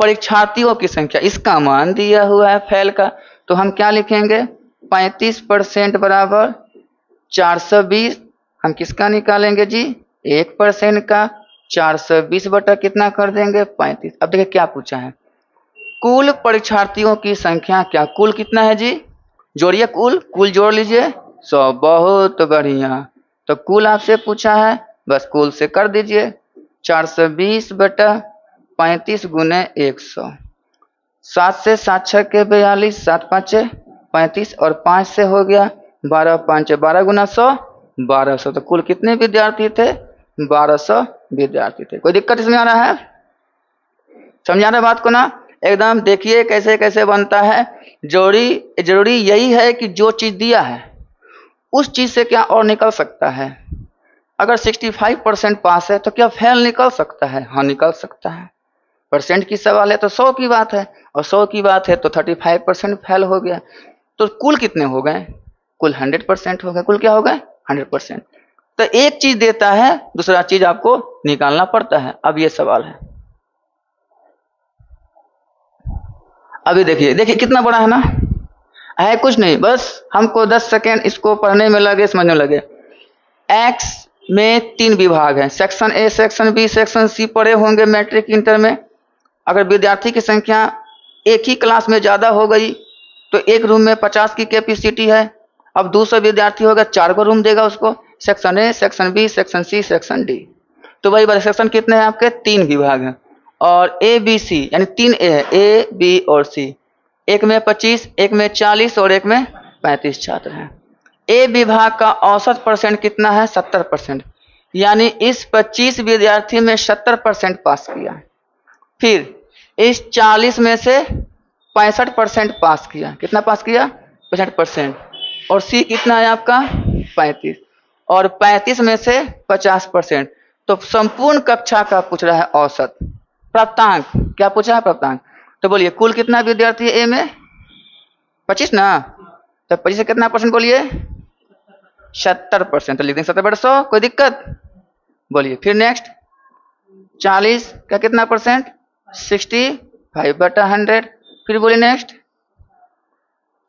परीक्षार्थियों की संख्या, इसका मान दिया हुआ है फेल का, तो हम क्या लिखेंगे 35% बराबर 420, हम किसका निकालेंगे जी 1% का, 420 बटा कितना कर देंगे 35। अब देखिए क्या पूछा है, कुल परीक्षार्थियों की संख्या क्या, कुल कितना है जी, जोड़िए कुल, कुल जोड़ लीजिए 100, बहुत बढ़िया। तो कुल आपसे पूछा है, बस कुल से कर दीजिए 420 बटा 35 गुने 100, 7 से 7 6 के 42, 7 5 35, और 5 से हो गया 12 5 12 गुना 100 1200, तो कुल कितने विद्यार्थी थे 1200 विद्यार्थी थे। कोई दिक्कत इसमें आ रहा है, समझा रहे बात को ना, एकदम देखिए कैसे कैसे बनता है। जरूरी यही है कि जो चीज दिया है उस चीज से क्या और निकल सकता है। अगर 65% पास है तो क्या फेल निकल सकता है, हाँ निकल सकता है। परसेंट की सवाल है तो 100 की बात है, और 100 की बात है तो 35% फेल हो गया, तो कुल कितने हो गए, कुल 100% हो गए, कुल क्या हो गए 100%। तो एक चीज देता है दूसरा चीज आपको निकालना पड़ता है। अब ये सवाल है, अभी देखिए देखिए कितना बड़ा है ना, है कुछ नहीं, बस हमको 10 सेकेंड इसको पढ़ने में लगे, समझने में लगे। एक्स में 3 विभाग हैं, section A, section B, section C पढ़े होंगे मैट्रिक इंटर में। अगर विद्यार्थी की संख्या एक ही क्लास में ज़्यादा हो गई तो एक रूम में 50 की कैपेसिटी है। अब 200 विद्यार्थी होगा, 4 को रूम देगा उसको, section A, section B, section C, section D. तो वही बात, सेक्शन कितने हैं आपके? 3 विभाग हैं। और ए बी सी यानी 3 ए है, ए बी और सी। एक में 25, एक में 40 और एक में 35 छात्र हैं। ए विभाग का औसत परसेंट कितना है? 70%, यानी इस 25 विद्यार्थी में 70% पास किया। फिर इस 40 में से 65% पास किया। कितना पास किया? 65%। और सी कितना है आपका? 35। और 35 में से 50%। तो संपूर्ण कक्षा का पूछ रहा है औसत प्राप्तांक। क्या पूछा है? प्राप्तांक। तो बोलिए कुल कितना विद्यार्थी है ए में? 25 ना, तो 25 से कितना परसेंट बोलिए? 70%। तो लिख देंगे 70/100, कोई दिक्कत? बोलिए फिर नेक्स्ट 40 का कितना परसेंट? 65/100। फिर बोलिए नेक्स्ट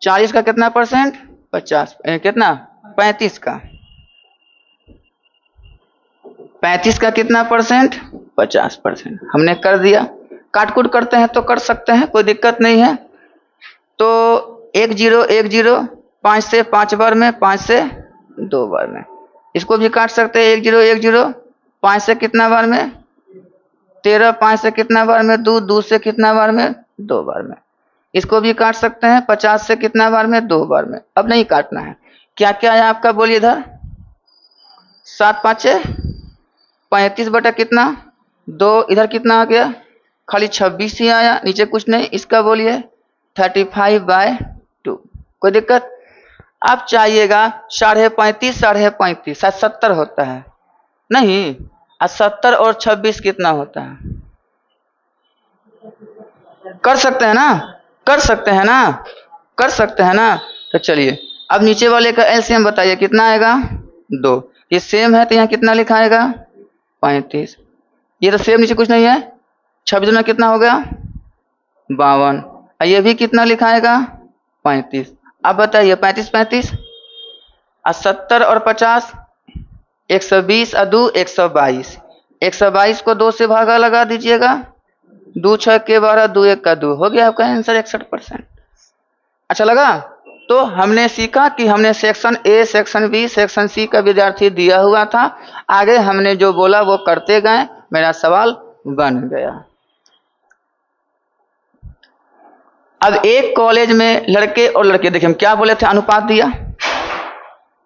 40 का कितना परसेंट? 50 कितना? 35 का 35 का कितना परसेंट? 50%। हमने कर दिया। काटकूट करते हैं तो कर सकते हैं, कोई दिक्कत नहीं है। तो 1 0 1 0, 5 से 5 बार में, 5 से 2 बार में। इसको भी काट सकते हैं 1 0 1 0, 5 से कितना बार में? 13, 5 से कितना बार में? 2, 2 से कितना बार में? 2 बार में। इसको भी काट सकते हैं 50 से कितना बार में? 2 बार में। अब नहीं काटना है। क्या क्या है आपका? बोलिए इधर 7 5 35 बटा कितना? 2। इधर कितना आ गया? खाली 26 ही आया, नीचे कुछ नहीं। इसका बोलिए 35/2। कोई दिक्कत? अब चाहिएगा 35.5 35.5 शायद 70 होता है नहीं, 70 और 26 कितना होता है? कर सकते हैं ना, कर सकते हैं ना, कर सकते हैं ना। तो चलिए अब नीचे वाले का एलसीएम बताइए कितना आएगा? 2। ये सेम है तो यहाँ कितना लिखाएगा? 35। ये तो सेम, नीचे कुछ नहीं है। 26 में कितना हो गया? 52। ये भी कितना लिखाएगा? 35। अब बताइए 35 35 और 70 और 50, 120 और 2 122। 122 को 2 से भागा लगा दीजिएगा। 2 6 के 12, 2 1 का 2, हो गया आपका आंसर 61%। अच्छा लगा? तो हमने सीखा कि हमने section A, section B, section C का विद्यार्थी दिया हुआ था। आगे हमने जो बोला वो करते गए, मेरा सवाल बन गया। अब एक कॉलेज में लड़के और लड़के, देखिए हम क्या बोले थे, अनुपात दिया।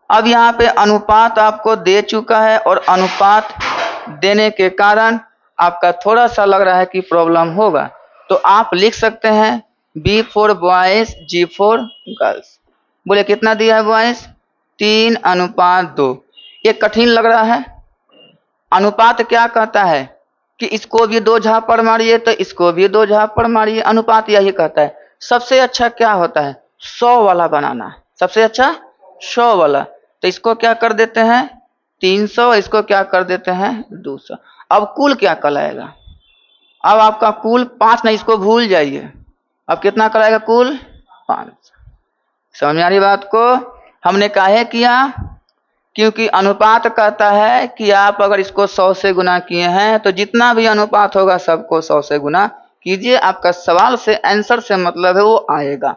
अब यहाँ पे अनुपात आपको दे चुका है और अनुपात देने के कारण आपका थोड़ा सा लग रहा है कि प्रॉब्लम होगा। तो आप लिख सकते हैं B for boys, G for girls. बोले कितना दिया है बॉयज? 3:2। ये कठिन लग रहा है। अनुपात क्या कहता है कि इसको भी 2 झापड़ मारिए तो इसको भी 2 झापड़ मारिए। अनुपात यही कहता है। सबसे अच्छा क्या होता है? 100 वाला बनाना। सबसे अच्छा 100 वाला। तो इसको क्या कर देते हैं? 300। इसको क्या कर देते हैं? 200। अब कुल क्या कहलाएगा? अब आपका कुल 5 नहीं, इसको भूल जाइए। अब कितना कहलाएगा? कुल 5। समझ में आ रही बात को? हमने काहे किया? क्योंकि अनुपात कहता है कि आप अगर इसको 100 से गुना किए हैं तो जितना भी अनुपात होगा सबको 100 से गुना कीजिए। आपका सवाल से, आंसर से मतलब है वो आएगा।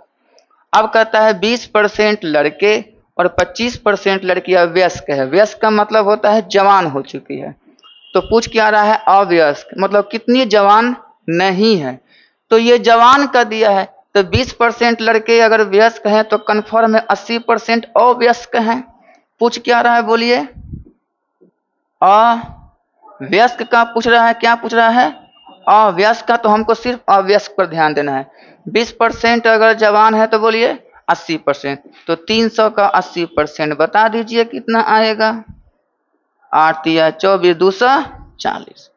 अब कहता है 20% लड़के और 25% लड़कियां वयस्क है। वयस्क का मतलब होता है जवान हो चुकी है। तो पूछ क्या रहा है? अवयस्क, मतलब कितनी जवान नहीं है। तो ये जवान का दिया है, तो 20% लड़के अगर वयस्क हैं तो कन्फर्म है 80% अवयस्क हैं। पूछ क्या रहा है? बोलिए अवयस्क का पूछ रहा है। क्या पूछ रहा है? अवयस्क का। तो हमको सिर्फ अवयस्क पर ध्यान देना है। 20% अगर जवान है तो बोलिए 80%। तो 300 का 80% बता दीजिए कितना आएगा? 8 या 24, 240।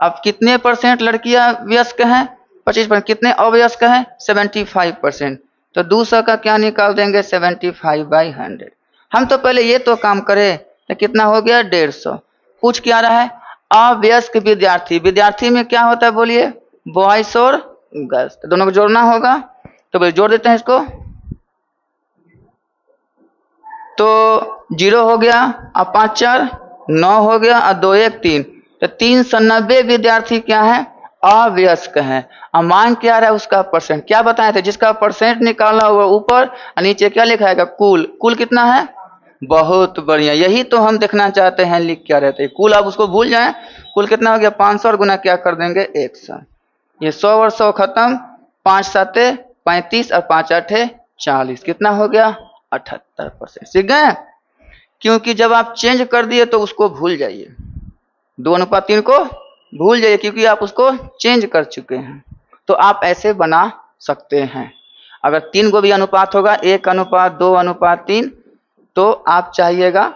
अब कितने परसेंट लड़कियां वयस्क हैं? 25%। कितने अवयस्क हैं? 75%। तो 200 का क्या निकाल देंगे? 75/100। हम तो पहले ये तो काम करें तो कितना हो गया? 150। पूछ क्या रहा है? अवयस्क विद्यार्थी। विद्यार्थी में क्या होता है? बोलिए बॉयज और गर्ल्स। तो दोनों को जोड़ना होगा। तो भाई जोड़ देते हैं इसको, तो 0 हो गया, अब 5 4 9 हो गया, और 2 1 3, तो 390 विद्यार्थी क्या है, अवयस्क हैं। अब मान क्या रहा है उसका परसेंट, क्या बताए थे, जिसका परसेंट निकालना हुआ ऊपर और नीचे क्या लिखा है, कुल। कुल कितना है, बहुत बढ़िया, यही तो हम देखना चाहते हैं, लिख क्या रहते हैं कुल। आप उसको भूल जाएं, कुल कितना हो गया 500 और गुना क्या कर देंगे 100, ये 100 और 100 खत्म, 5 7 35 और 5 8 40, कितना हो गया 78%। सीख गए, क्योंकि जब आप चेंज कर दिए तो उसको भूल जाइए, 2:3 को भूल जाइए, क्योंकि आप उसको चेंज कर चुके हैं। तो आप ऐसे बना सकते हैं, अगर 3 को भी अनुपात होगा 1:2:3, तो आप चाहिएगा,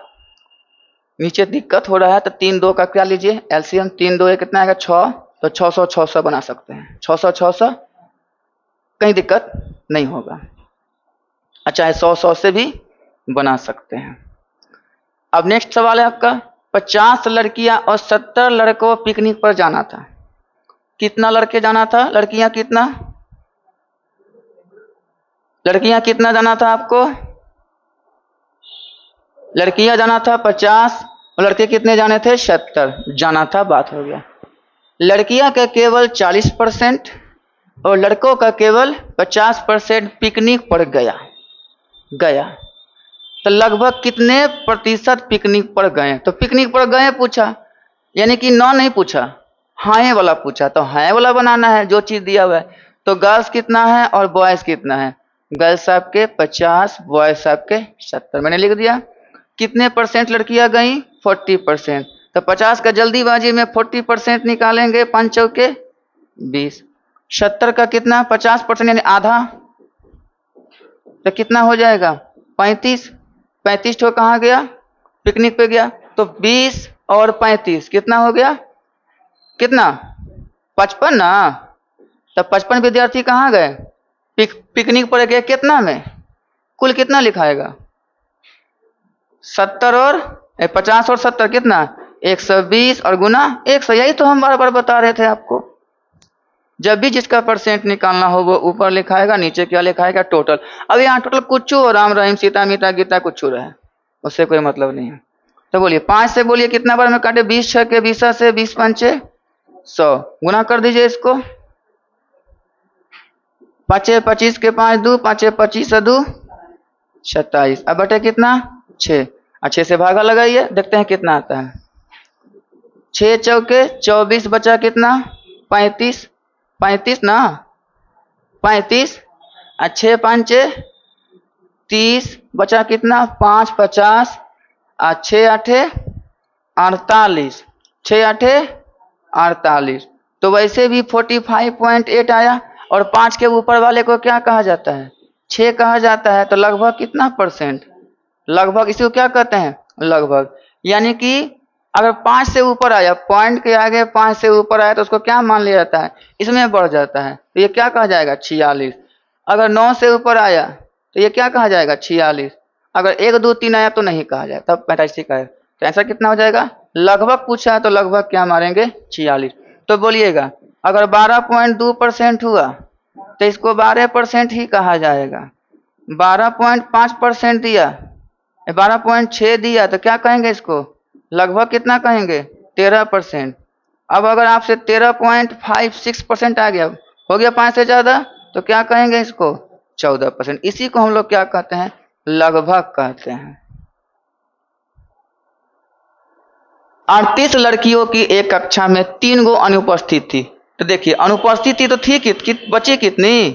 नीचे दिक्कत हो रहा है तो 3 2 का क्या लीजिए एलसीएम, 3 2 कितना आएगा 6, तो 600 600 बना सकते हैं, 600 600 कहीं दिक्कत नहीं होगा। अच्छा है, 100 100 से भी बना सकते हैं। अब नेक्स्ट सवाल है आपका, 50 लड़कियां और 70 लड़कों पिकनिक पर जाना था, कितना लड़के जाना था, लड़कियां कितना, लड़कियां कितना जाना था आपको, लड़कियां जाना था 50 और लड़के कितने जाने थे 70 जाना था, बात हो गया। लड़कियां का केवल 40% और लड़कों का केवल 50% पिकनिक पर गया, तो लगभग कितने प्रतिशत पिकनिक पर गए, तो पिकनिक पर गए पूछा, यानी कि नौ नहीं पूछा, हाँ वाला पूछा, तो हाँ वाला बनाना है जो चीज दिया हुआ है। तो गर्ल्स कितना है और बॉयज कितना है, गर्ल्स आपके 50, बॉयज आपके 70, मैंने लिख दिया। कितने परसेंट लड़कियां गई 40%, तो 50 का जल्दीबाजी में 40% निकालेंगे, 5 चौके 20, 70 का कितना 50% यानी आधा, तो कितना हो जाएगा 35, 35 तो कहाँ गया पिकनिक पे गया, तो 20 और 35 कितना हो गया, कितना 55 ना, तो 55 विद्यार्थी कहाँ गए पिकनिक पर गए, कितना में कुल कितना लिखाएगा 70 और 50 और 70 कितना 120 और गुना 100, यही तो हम बार बार बता रहे थे आपको, जब भी जिसका परसेंट निकालना हो वो ऊपर लिखाएगा, नीचे क्या लिखाएगा टोटल। अब यहाँ टोटल कुछ और राम रहीम सीता मीता गीता कुछ रहा है, उससे कोई मतलब नहीं है। तो बोलिए 5 से बोलिए कितना बार में काटे, 20 6 के 20 से 20 5 100, गुना कर दीजिए इसको, 5 25 के 5 2 5 25 2 27, अब बटे कितना 6, 6 से भागा लगाइए, देखते हैं कितना आता है, 6 चौके 24 बचा कितना 35, 35 ना 35, 6 5 30 बचा कितना 5 50, 6 8 48, 6 8 48, तो वैसे भी 45.8 आया, और 5 के ऊपर वाले को क्या कहा जाता है 6 कहा जाता है, तो लगभग कितना परसेंट, लगभग इसी को क्या कहते हैं लगभग, यानी कि अगर 5 से ऊपर आया, पॉइंट के आगे 5 से ऊपर आया तो उसको क्या मान लिया जाता है, इसमें बढ़ जाता है, तो ये क्या कहा जाएगा 46। अगर 9 से ऊपर आया तो ये क्या कहा जाएगा 46, अगर 1 2 3 आया तो नहीं कहा जाए, तब 45 का है, तो ऐसा कितना हो जाएगा, लगभग पूछा है तो लगभग क्या मारेंगे 46। तो बोलिएगा अगर 12.2% हुआ तो इसको 12% ही कहा जाएगा, 12.5% दिया, 12.6 दिया तो क्या कहेंगे इसको, लगभग कितना कहेंगे 13%। अब अगर आपसे 13.56% आ गया, हो गया 5 से ज्यादा, तो क्या कहेंगे इसको 14%। इसी को हम लोग क्या कहते हैं लगभग कहते हैं। 38 लड़कियों की एक कक्षा में 3 गो अनुपस्थित थी, तो देखिए अनुपस्थिति तो थी बची कितनी,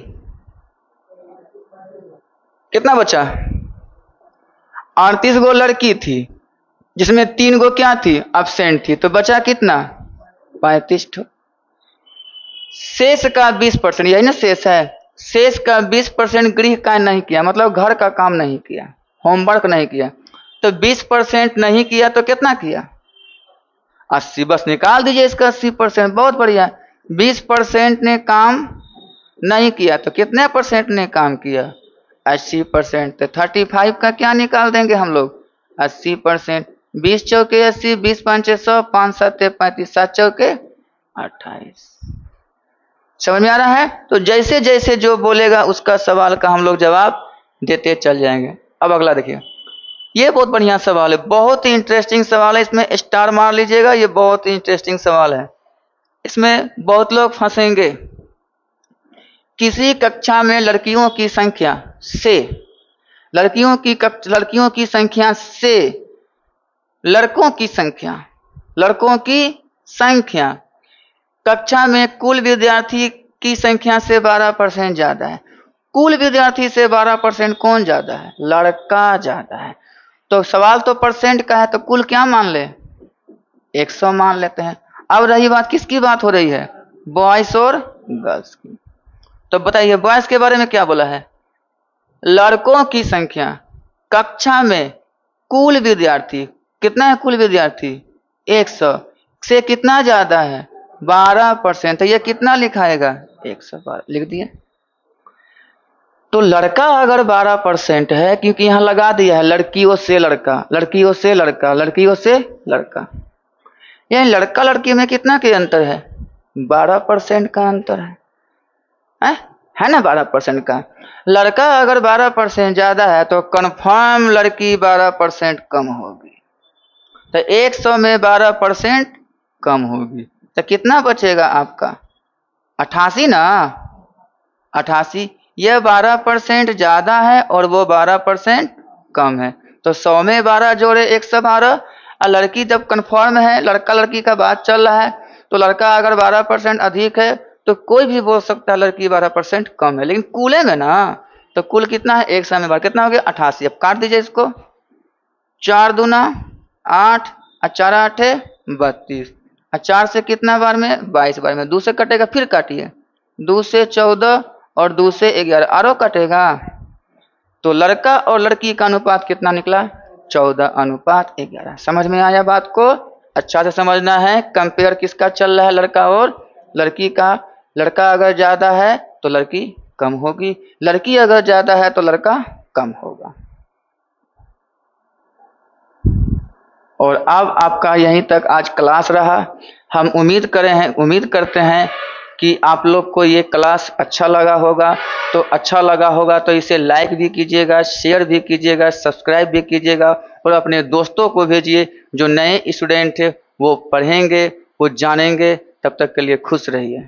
कितना बचा 38 गो लड़की थी जिसमें 3 गो क्या थी एब्सेंट थी, तो बचा कितना 35 ठो। शेष का 20%, यही ना शेष है, शेष का 20% गृह कार्य नहीं किया, मतलब घर का काम नहीं किया, होमवर्क नहीं किया, तो 20% नहीं किया तो कितना किया 80, बस निकाल दीजिए इसका 80%, बहुत बढ़िया। 20% ने काम नहीं किया तो कितने परसेंट ने काम किया 80%, तो 35 का क्या निकाल देंगे हम लोग 80%, 20 चौके 80, 20 5 100, 5 7 35, 7 चौके 28। समझ में आ रहा है? तो जैसे जैसे जो बोलेगा उसका सवाल का हम लोग जवाब देते चल जाएंगे। अब अगला देखिए, ये बहुत बढ़िया सवाल है, बहुत ही इंटरेस्टिंग सवाल है, इसमें स्टार मार लीजिएगा, ये बहुत ही इंटरेस्टिंग सवाल है, इसमें बहुत लोग फंसेंगे। किसी कक्षा में लड़कियों की संख्या से लड़कियों की संख्या से लड़कों की संख्या कक्षा में कुल विद्यार्थी की संख्या से 12% ज्यादा है। कुल विद्यार्थी से 12% कौन ज्यादा है? लड़का ज्यादा है। तो सवाल तो परसेंट का है, तो कुल क्या मान ले? 100 मान लेते हैं। अब रही बात, किसकी बात हो रही है? बॉयज और गर्ल्स की। तो बताइए बॉयज के बारे में क्या बोला है? लड़कों की संख्या कक्षा में कुल विद्यार्थी कितना है? कुल विद्यार्थी 100 से कितना ज्यादा है? 12%। तो ये कितना लिखाएगा? 112 लिख दिए। तो लड़का अगर 12% है, क्योंकि यहां लगा दिया है लड़कियों से लड़का, लड़कियों से लड़का, लड़कियों से लड़का, यानी लड़का लड़की में कितना के अंतर है? 12% का अंतर है ना? 12% का। लड़का अगर 12% ज्यादा है तो कंफर्म लड़की 12% कम होगी। तो 100 में 12% कम होगी, तो कितना बचेगा आपका? 88 ना? 88। यह 12% ज्यादा है और वो 12% कम है। तो 100 में 12 जोड़े 112। और लड़की जब कंफर्म है, लड़का लड़की का बात चल रहा है, तो लड़का अगर 12% अधिक है तो कोई भी बोल सकता है लड़की 12% कम है। लेकिन कुले में ना, तो कुल कितना है? 100 में 12 कितना हो गया? 88। अब काट दीजिए इसको। 4 दूना 8 और 4 8 32 और 4 से कितना बार में? 22 बार में। 2 से कटेगा, फिर काटिए। 2 से 14 और 2 से 11 आरो कटेगा। तो लड़का और लड़की का अनुपात कितना निकला? 14:11। समझ में आया बात को? अच्छा से समझना है। कंपेयर किसका चल रहा है? लड़का और लड़की का। लड़का अगर ज्यादा है तो लड़की कम होगी, लड़की अगर ज्यादा है तो लड़का कम होगा। और अब आपका यहीं तक आज क्लास रहा। हम उम्मीद करते हैं कि आप लोग को ये क्लास अच्छा लगा होगा। तो अच्छा लगा होगा तो इसे लाइक भी कीजिएगा, शेयर भी कीजिएगा, सब्सक्राइब भी कीजिएगा और अपने दोस्तों को भेजिए। जो नए स्टूडेंट है वो पढ़ेंगे, वो जानेंगे। तब तक के लिए खुश रहिए।